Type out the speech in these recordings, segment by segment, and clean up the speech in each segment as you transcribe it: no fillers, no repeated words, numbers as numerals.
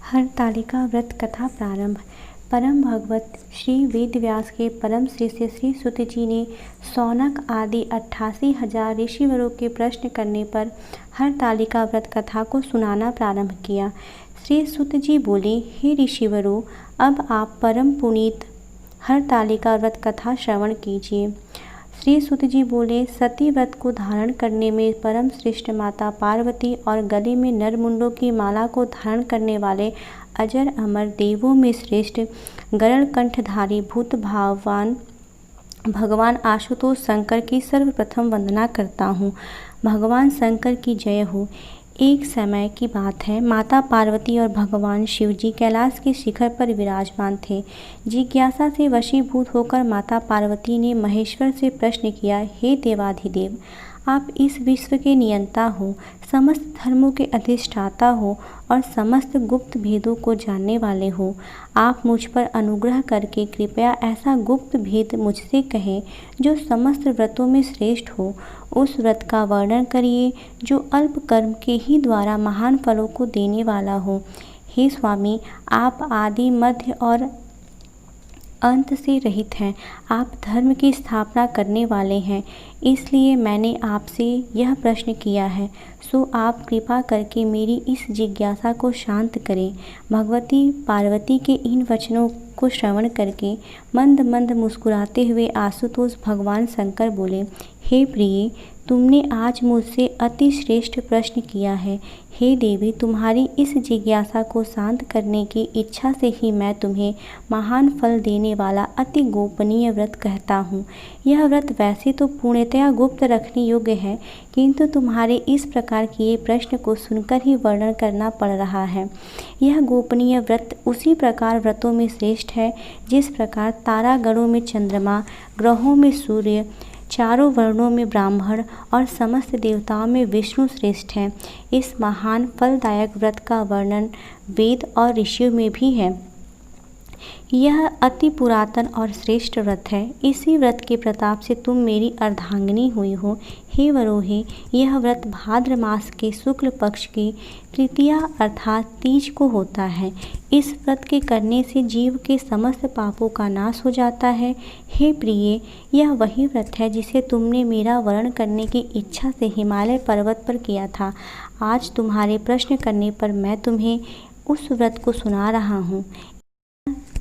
हरतालिका व्रत कथा प्रारंभ। परम भगवत श्री वेदव्यास के परम शिष्य श्री सुत जी ने शौनक आदि 88,000 ऋषिवरों के प्रश्न करने पर हरतालिका व्रत कथा को सुनाना प्रारंभ किया। श्री सुत जी बोले, हे ऋषिवरों, अब आप परम पुनीत हरतालिका व्रत कथा श्रवण कीजिए। श्री सुत जी बोले, सती व्रत को धारण करने में परम श्रेष्ठ माता पार्वती और गले में नरमुंडों की माला को धारण करने वाले अजर अमर देवों में श्रेष्ठ गरुड़ कंठधारी भूत भावान भगवान आशुतोष शंकर की सर्वप्रथम वंदना करता हूँ। भगवान शंकर की जय हो। एक समय की बात है, माता पार्वती और भगवान शिव जी कैलाश के शिखर पर विराजमान थे। जिज्ञासा से वशीभूत होकर माता पार्वती ने महेश्वर से प्रश्न किया, हे देवाधिदेव, आप इस विश्व के नियंता हो, समस्त धर्मों के अधिष्ठाता हो और समस्त गुप्त भेदों को जानने वाले हो। आप मुझ पर अनुग्रह करके कृपया ऐसा गुप्त भेद मुझसे कहें जो समस्त व्रतों में श्रेष्ठ हो। उस व्रत का वर्णन करिए जो अल्प कर्म के ही द्वारा महान फलों को देने वाला हो। हे स्वामी, आप आदि मध्य और अंत से रहित हैं। आप धर्म की स्थापना करने वाले हैं, इसलिए मैंने आपसे यह प्रश्न किया है। सो आप कृपा करके मेरी इस जिज्ञासा को शांत करें। भगवती पार्वती के इन वचनों को श्रवण करके मंद मंद मुस्कुराते हुए आशुतोष भगवान शंकर बोले, हे प्रिय, तुमने आज मुझसे अति श्रेष्ठ प्रश्न किया है। हे देवी, तुम्हारी इस जिज्ञासा को शांत करने की इच्छा से ही मैं तुम्हें महान फल देने वाला अति गोपनीय व्रत कहता हूँ। यह व्रत वैसे तो पूर्णतया गुप्त रखने योग्य है, किंतु तुम्हारे इस प्रकार किए प्रश्न को सुनकर ही वर्णन करना पड़ रहा है। यह गोपनीय व्रत उसी प्रकार व्रतों में श्रेष्ठ है जिस प्रकार तारागणों में चंद्रमा, ग्रहों में सूर्य, चारों वर्णों में ब्राह्मण और समस्त देवताओं में विष्णु श्रेष्ठ हैं। इस महान फलदायक व्रत का वर्णन वेद और ऋषियों में भी है। यह अति पुरातन और श्रेष्ठ व्रत है। इसी व्रत के प्रताप से तुम मेरी अर्धांगिनी हुई हो। हे वरोहे, यह व्रत भाद्र मास के शुक्ल पक्ष की तृतीया अर्थात तीज को होता है। इस व्रत के करने से जीव के समस्त पापों का नाश हो जाता है। हे प्रिय, यह वही व्रत है जिसे तुमने मेरा वर्ण करने की इच्छा से हिमालय पर्वत पर किया था। आज तुम्हारे प्रश्न करने पर मैं तुम्हें उस व्रत को सुना रहा हूँ।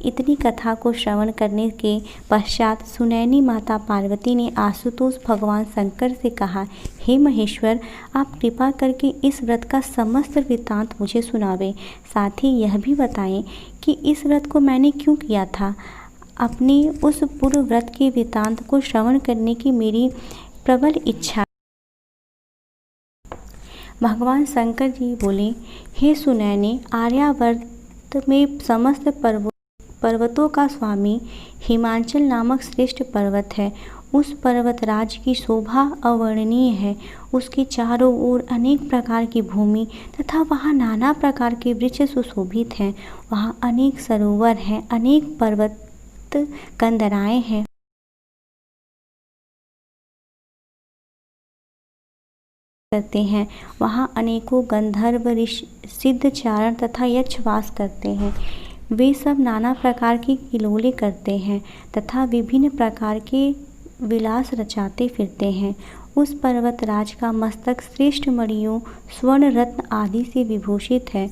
इतनी कथा को श्रवण करने के पश्चात सुनैनी माता पार्वती ने आशुतोष भगवान शंकर से कहा, हे महेश्वर, आप कृपा करके इस व्रत का समस्त वृत्तांत मुझे सुनावें। साथ ही यह भी बताएं कि इस व्रत को मैंने क्यों किया था। अपने उस पूर्व व्रत के वृत्तांत को श्रवण करने की मेरी प्रबल इच्छा। भगवान शंकर जी बोले, हे सुनैने, आर्यावर्त में समस्त पर्वतों का स्वामी हिमाचल नामक श्रेष्ठ पर्वत है। उस पर्वतराज की शोभा अवर्णनीय है। उसके चारों ओर अनेक प्रकार की भूमि तथा वहाँ नाना प्रकार के वृक्ष सुशोभित हैं। वहाँ अनेक सरोवर हैं, अनेक पर्वत कंदराएं हैं। करते हैं। वहाँ अनेकों गंधर्व, ऋषि, सिद्ध, चारण तथा यक्ष वास करते हैं। वे सब नाना प्रकार की किलोले करते हैं तथा विभिन्न प्रकार के विलास रचाते फिरते हैं। उस पर्वतराज का मस्तक श्रेष्ठ मणियों, स्वर्ण, रत्न आदि से विभूषित है।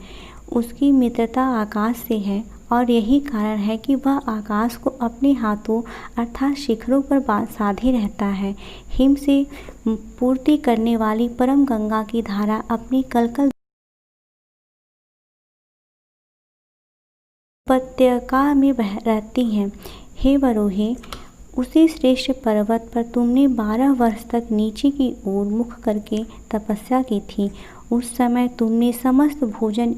उसकी मित्रता आकाश से है और यही कारण है कि वह आकाश को अपने हाथों अर्थात शिखरों पर साधे रहता है। हिम से पूर्ति करने वाली परम गंगा की धारा अपनी कलकल उपत्यका में बह रहती हैं। हे वरोहे, उसी श्रेष्ठ पर्वत पर तुमने 12 वर्ष तक नीचे की ओर मुख करके तपस्या की थी। उस समय तुमने समस्त भोजन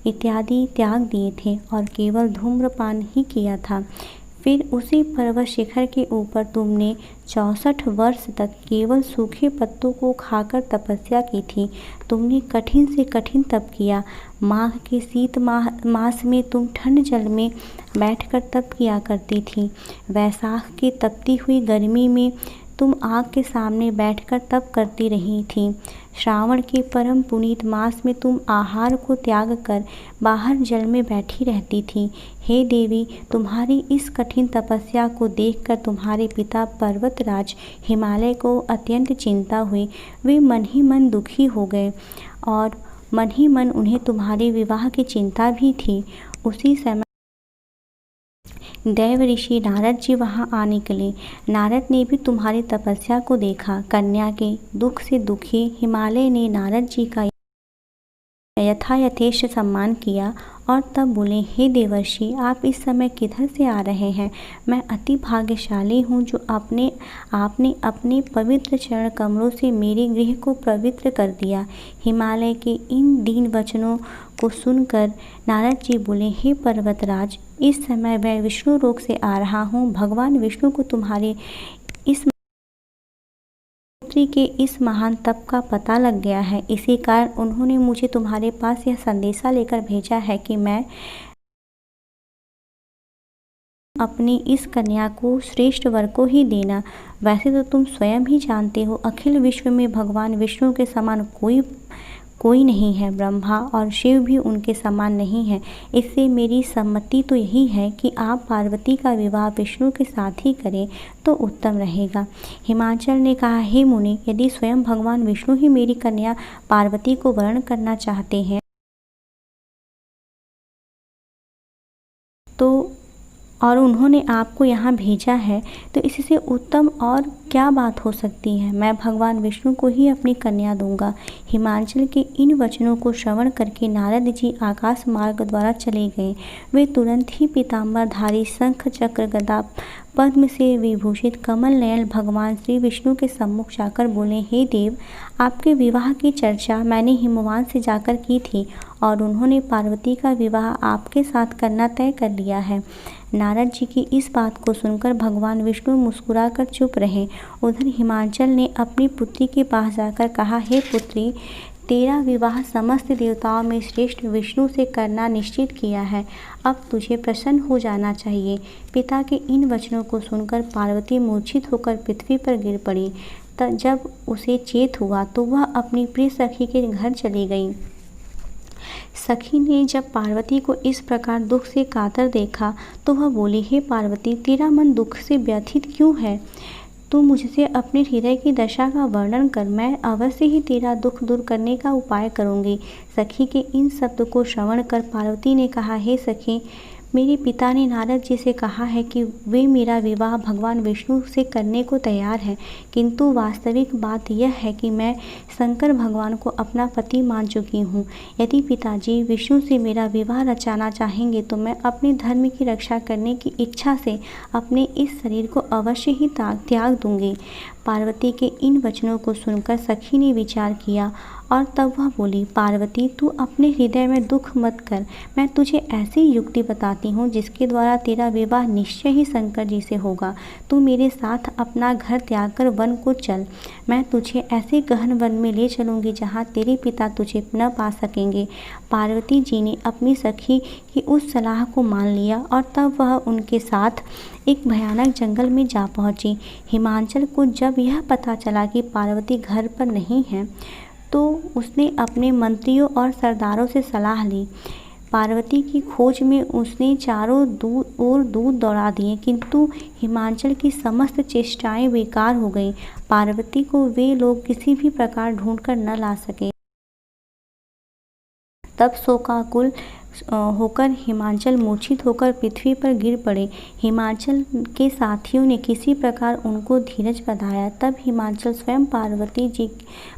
इत्यादि त्याग दिए थे और केवल धूम्रपान ही किया था। फिर उसी पर्वत शिखर के ऊपर तुमने 64 वर्ष तक केवल सूखे पत्तों को खाकर तपस्या की थी। तुमने कठिन से कठिन तप किया। माघ के शीत मास में तुम ठंड जल में बैठकर तप किया करती थी। वैशाख की तपती हुई गर्मी में तुम आग के सामने बैठकर तप करती रही थी। श्रावण के परम पुनीत मास में तुम आहार को त्याग कर बाहर जल में बैठी रहती थी। हे देवी, तुम्हारी इस कठिन तपस्या को देखकर तुम्हारे पिता पर्वतराज हिमालय को अत्यंत चिंता हुई। वे मन ही मन दुखी हो गए और मन ही मन उन्हें तुम्हारे विवाह की चिंता भी थी। उसी समय देव ऋषि नारद जी वहाँ आ निकले। नारद ने भी तुम्हारी तपस्या को देखा। कन्या के दुख से दुखी हिमालय ने नारद जी का यथेष्ट सम्मान किया और तब बोले, हे देवर्षि, आप इस समय किधर से आ रहे हैं? मैं अति भाग्यशाली हूँ जो आपने अपने पवित्र चरण कमलों से मेरे गृह को पवित्र कर दिया। हिमालय के इन दीन वचनों को सुनकर नारद जी बोले, हे पर्वतराज, इस समय मैं विष्णु लोक से आ रहा हूँ। भगवान विष्णु को तुम्हारे इस पुत्री के इस महान तप का पता लग गया है। इसी कारण उन्होंने मुझे तुम्हारे पास यह संदेशा लेकर भेजा है कि मैं अपनी इस कन्या को श्रेष्ठ वर को ही देना। वैसे तो तुम स्वयं ही जानते हो, अखिल विश्व में भगवान विष्णु के समान कोई नहीं है। ब्रह्मा और शिव भी उनके समान नहीं है। इससे मेरी सम्मति तो यही है कि आप पार्वती का विवाह विष्णु के साथ ही करें तो उत्तम रहेगा। हिमाचल ने कहा, हे मुनि, यदि स्वयं भगवान विष्णु ही मेरी कन्या पार्वती को वर्ण करना चाहते हैं तो और उन्होंने आपको यहाँ भेजा है तो इससे उत्तम और क्या बात हो सकती है। मैं भगवान विष्णु को ही अपनी कन्या दूंगा। हिमाचल के इन वचनों को श्रवण करके नारद जी आकाश मार्ग द्वारा चले गए। वे तुरंत ही पीताम्बरधारी शंख चक्र गदा पद्म से विभूषित कमल नयन भगवान श्री विष्णु के सम्मुख जाकर बोले, हे देव, आपके विवाह की चर्चा मैंने हिमवान से जाकर की थी और उन्होंने पार्वती का विवाह आपके साथ करना तय कर लिया है। नारद जी की इस बात को सुनकर भगवान विष्णु मुस्कुराकर चुप रहे। उधर हिमाचल ने अपनी पुत्री के पास जाकर कहा, हे पुत्री, तेरा विवाह समस्त देवताओं में श्रेष्ठ विष्णु से करना निश्चित किया है। अब तुझे प्रसन्न हो जाना चाहिए। पिता के इन वचनों को सुनकर पार्वती मूर्छित होकर पृथ्वी पर गिर पड़ी। जब उसे चेत हुआ तो वह अपनी प्रिय सखी के घर चली गई। सखी ने जब पार्वती को इस प्रकार दुख से कातर देखा तो वह बोली, हे पार्वती, तेरा मन दुख से व्यथित क्यों है? तू मुझसे अपने हृदय की दशा का वर्णन कर, मैं अवश्य ही तेरा दुख दूर करने का उपाय करूँगी। सखी के इन शब्द को श्रवण कर पार्वती ने कहा, हे सखी, मेरे पिता ने नारद जी से कहा है कि वे मेरा विवाह भगवान विष्णु से करने को तैयार हैं, किंतु वास्तविक बात यह है कि मैं शंकर भगवान को अपना पति मान चुकी हूँ। यदि पिताजी विष्णु से मेरा विवाह रचाना चाहेंगे तो मैं अपने धर्म की रक्षा करने की इच्छा से अपने इस शरीर को अवश्य ही त्याग दूंगी। पार्वती के इन वचनों को सुनकर सखी ने विचार किया और तब वह बोली, पार्वती, तू अपने हृदय में दुख मत कर। मैं तुझे ऐसी युक्ति बताती हूँ जिसके द्वारा तेरा विवाह निश्चय ही शंकर जी से होगा। तू मेरे साथ अपना घर त्याग कर वन को चल। मैं तुझे ऐसे गहन वन में ले चलूँगी जहाँ तेरे पिता तुझे न पा सकेंगे। पार्वती जी ने अपनी सखी की उस सलाह को मान लिया और तब वह उनके साथ एक भयानक जंगल में जा पहुँची। हिमाचल को जब यह पता चला कि पार्वती घर पर नहीं है तो उसने अपने मंत्रियों और सरदारों से सलाह ली। पार्वती की खोज में उसने चारों ओर दूत दौड़ा दिए, किंतु हिमाचल की समस्त चेष्टाएं बेकार हो गईं। पार्वती को वे लोग किसी भी प्रकार ढूंढकर न ला सके। तब शोकाकुल होकर हिमाचल मूर्छित होकर पृथ्वी पर गिर पड़े। हिमाचल के साथियों ने किसी प्रकार उनको धीरज बंधाया। तब हिमाचल स्वयं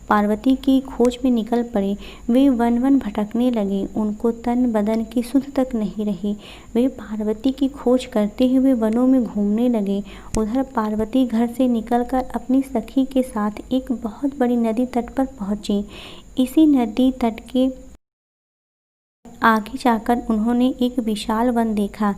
पार्वती की खोज में निकल पड़े। वे वन वन भटकने लगे। उनको तन बदन की सुध तक नहीं रही। वे पार्वती की खोज करते हुए वनों में घूमने लगे। उधर पार्वती घर से निकलकर अपनी सखी के साथ एक बहुत बड़ी नदी तट पर पहुंची। इसी नदी तट के आगे जाकर उन्होंने एक विशाल वन देखा।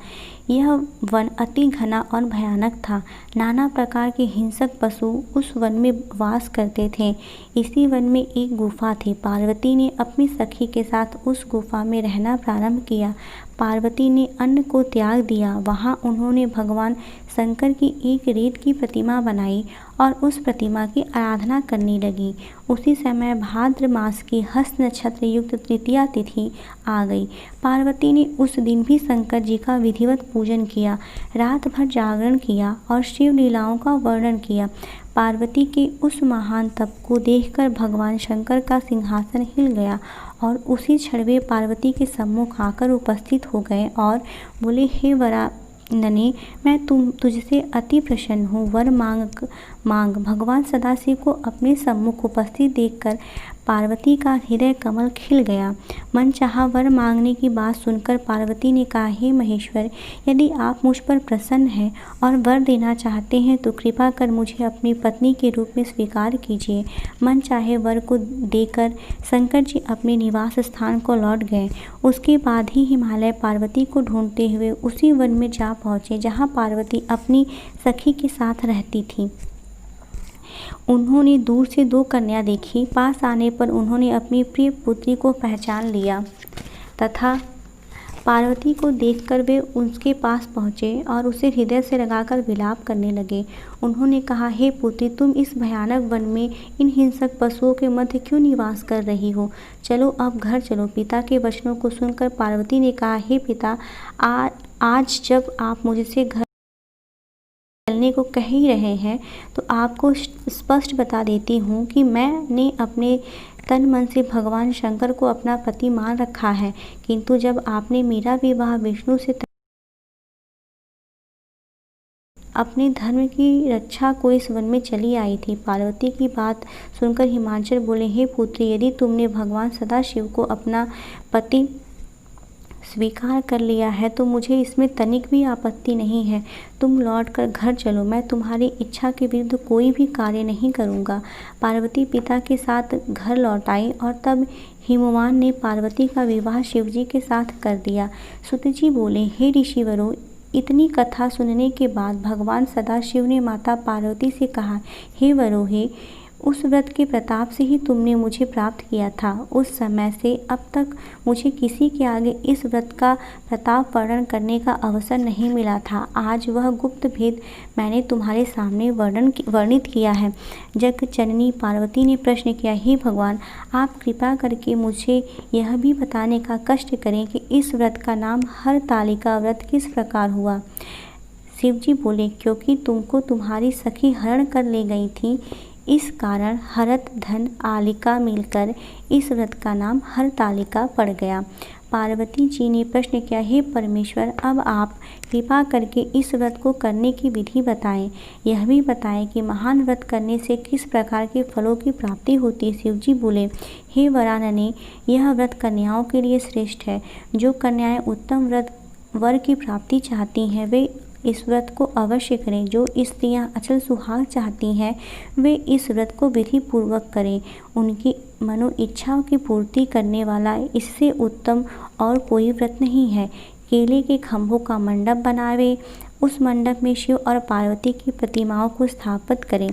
यह वन अति घना और भयानक था। नाना प्रकार के हिंसक पशु उस वन में वास करते थे। इसी वन में एक गुफा थी। पार्वती ने अपनी सखी के साथ उस गुफा में रहना प्रारंभ किया। पार्वती ने अन्न को त्याग दिया। वहाँ उन्होंने भगवान शंकर की एक रेत की प्रतिमा बनाई और उस प्रतिमा की आराधना करने लगी। उसी समय भाद्र मास की हस्त नक्षत्र युक्त तृतीया तिथि आ गई। पार्वती ने उस दिन भी शंकर जी का विधिवत पूजन किया, रात भर जागरण किया और शिव लीलाओं का वर्णन किया। पार्वती के उस महान तप को देखकर भगवान शंकर का सिंहासन हिल गया और उसी क्षण वे पार्वती के सम्मुख आकर उपस्थित हो गए और बोले, हे वरानने, मैं तुझसे अति प्रसन्न हूँ। वर मांग। भगवान सदाशिव को अपने सम्मुख उपस्थित देखकर पार्वती का हृदय कमल खिल गया। मन चाहा वर मांगने की बात सुनकर पार्वती ने कहा, हे महेश्वर, यदि आप मुझ पर प्रसन्न हैं और वर देना चाहते हैं तो कृपा कर मुझे अपनी पत्नी के रूप में स्वीकार कीजिए। मन चाहे वर को देकर शंकर जी अपने निवास स्थान को लौट गए। उसके बाद ही हिमालय पार्वती को ढूंढते हुए उसी वन में जा पहुँचे जहाँ पार्वती अपनी सखी के साथ रहती थी। उन्होंने दूर से 2 कन्या देखी। पास आने पर उन्होंने अपनी प्रिय पुत्री को पहचान लिया तथा पार्वती को देखकर वे उसके पास पहुँचे और उसे हृदय से लगाकर विलाप करने लगे। उन्होंने कहा, हे पुत्री, तुम इस भयानक वन में इन हिंसक पशुओं के मध्य क्यों निवास कर रही हो? चलो अब घर चलो। पिता के वचनों को सुनकर पार्वती ने कहा, हे पिता, आज जब आप मुझसे घर चलने को कह ही रहे हैं तो आपको स्पष्ट बता देती हूँ कि मैंने अपने तन मन से भगवान शंकर को अपना पति मान रखा है, किंतु जब आपने मेरा विवाह विष्णु से अपने धर्म की रक्षा को इस वन में चली आई थी। पार्वती की बात सुनकर हिमांचल बोले, हे पुत्री, यदि तुमने भगवान सदाशिव को अपना पति स्वीकार कर लिया है तो मुझे इसमें तनिक भी आपत्ति नहीं है। तुम लौटकर घर चलो। मैं तुम्हारी इच्छा के विरुद्ध कोई भी कार्य नहीं करूँगा। पार्वती पिता के साथ घर लौट आई और तब हिमवान ने पार्वती का विवाह शिवजी के साथ कर दिया। सुतजी बोले, हे ऋषिवरों, इतनी कथा सुनने के बाद भगवान सदाशिव ने माता पार्वती से कहा, हे वरोहे, उस व्रत के प्रताप से ही तुमने मुझे प्राप्त किया था। उस समय से अब तक मुझे किसी के आगे इस व्रत का प्रताप वर्णन करने का अवसर नहीं मिला था। आज वह गुप्त भेद मैंने तुम्हारे सामने वर्णित किया है। जग जननी पार्वती ने प्रश्न किया, हे भगवान, आप कृपा करके मुझे यह भी बताने का कष्ट करें कि इस व्रत का नाम हरतालिका व्रत किस प्रकार हुआ? शिवजी बोले, क्योंकि तुमको तुम्हारी सखी हरण कर ले गई थी, इस कारण हरत धन आलिका मिलकर इस व्रत का नाम हरतालिका पड़ गया। पार्वती जी ने प्रश्न किया, हे परमेश्वर, अब आप कृपा करके इस व्रत को करने की विधि बताएं। यह भी बताएं कि महान व्रत करने से किस प्रकार के फलों की प्राप्ति होती है। शिवजी बोले, हे वरानने, यह व्रत कन्याओं के लिए श्रेष्ठ है। जो कन्याएं उत्तम वर की प्राप्ति चाहती हैं वे इस व्रत को अवश्य करें। जो स्त्रियां अचल सुहाग चाहती हैं वे इस व्रत को विधि पूर्वक करें। उनकी मनो इच्छाओं की पूर्ति करने वाला इससे उत्तम और कोई व्रत नहीं है। केले के खंभों का मंडप बनावे, उस मंडप में शिव और पार्वती की प्रतिमाओं को स्थापित करें।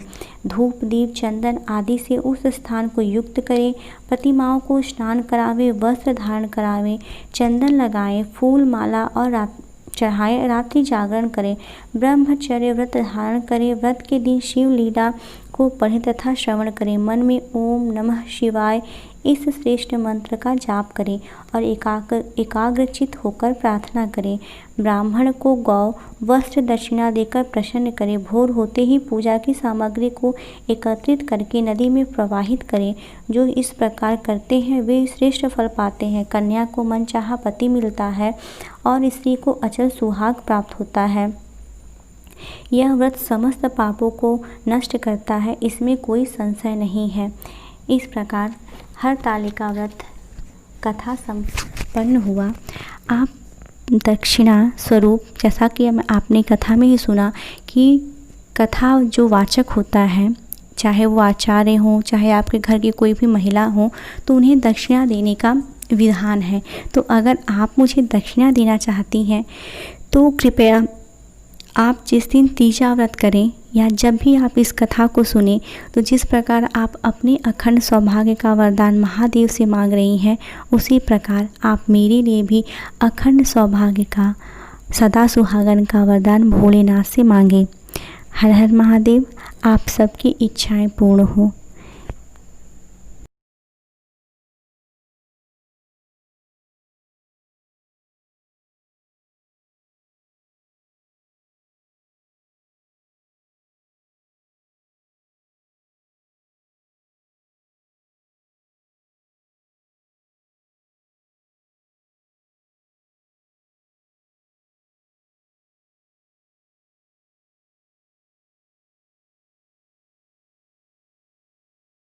धूप, दीप, चंदन आदि से उस स्थान को युक्त करें। प्रतिमाओं को स्नान करावे, वस्त्र धारण करावे, चंदन लगाएं, फूल माला और चढ़ाए, रात्रि जागरण करें, ब्रह्मचर्य व्रत धारण करें। व्रत के दिन शिव लीला को पढ़ें तथा श्रवण करें। मन में ओम नमः शिवाय इस श्रेष्ठ मंत्र का जाप करें और एकाग्रचित होकर प्रार्थना करें। ब्राह्मण को गौ वस्त्र दक्षिणा देकर प्रसन्न करें। भोर होते ही पूजा की सामग्री को एकत्रित करके नदी में प्रवाहित करें। जो इस प्रकार करते हैं वे श्रेष्ठ फल पाते हैं। कन्या को मनचाहा पति मिलता है और स्त्री को अचल सुहाग प्राप्त होता है। यह व्रत समस्त पापों को नष्ट करता है, इसमें कोई संशय नहीं है। इस प्रकार हरतालिका व्रत कथा संपन्न हुआ। आप दक्षिणा स्वरूप, जैसा कि आपने कथा में ही सुना कि कथा जो वाचक होता है, चाहे वो आचार्य हों, चाहे आपके घर की कोई भी महिला हो, तो उन्हें दक्षिणा देने का विधान है। तो अगर आप मुझे दक्षिणा देना चाहती हैं तो कृपया आप जिस दिन तीजा व्रत करें या जब भी आप इस कथा को सुने, तो जिस प्रकार आप अपने अखंड सौभाग्य का वरदान महादेव से मांग रही हैं, उसी प्रकार आप मेरे लिए भी अखंड सौभाग्य का, सदा सुहागन का वरदान भोलेनाथ से मांगे। हर हर महादेव। आप सबकी इच्छाएं पूर्ण हो।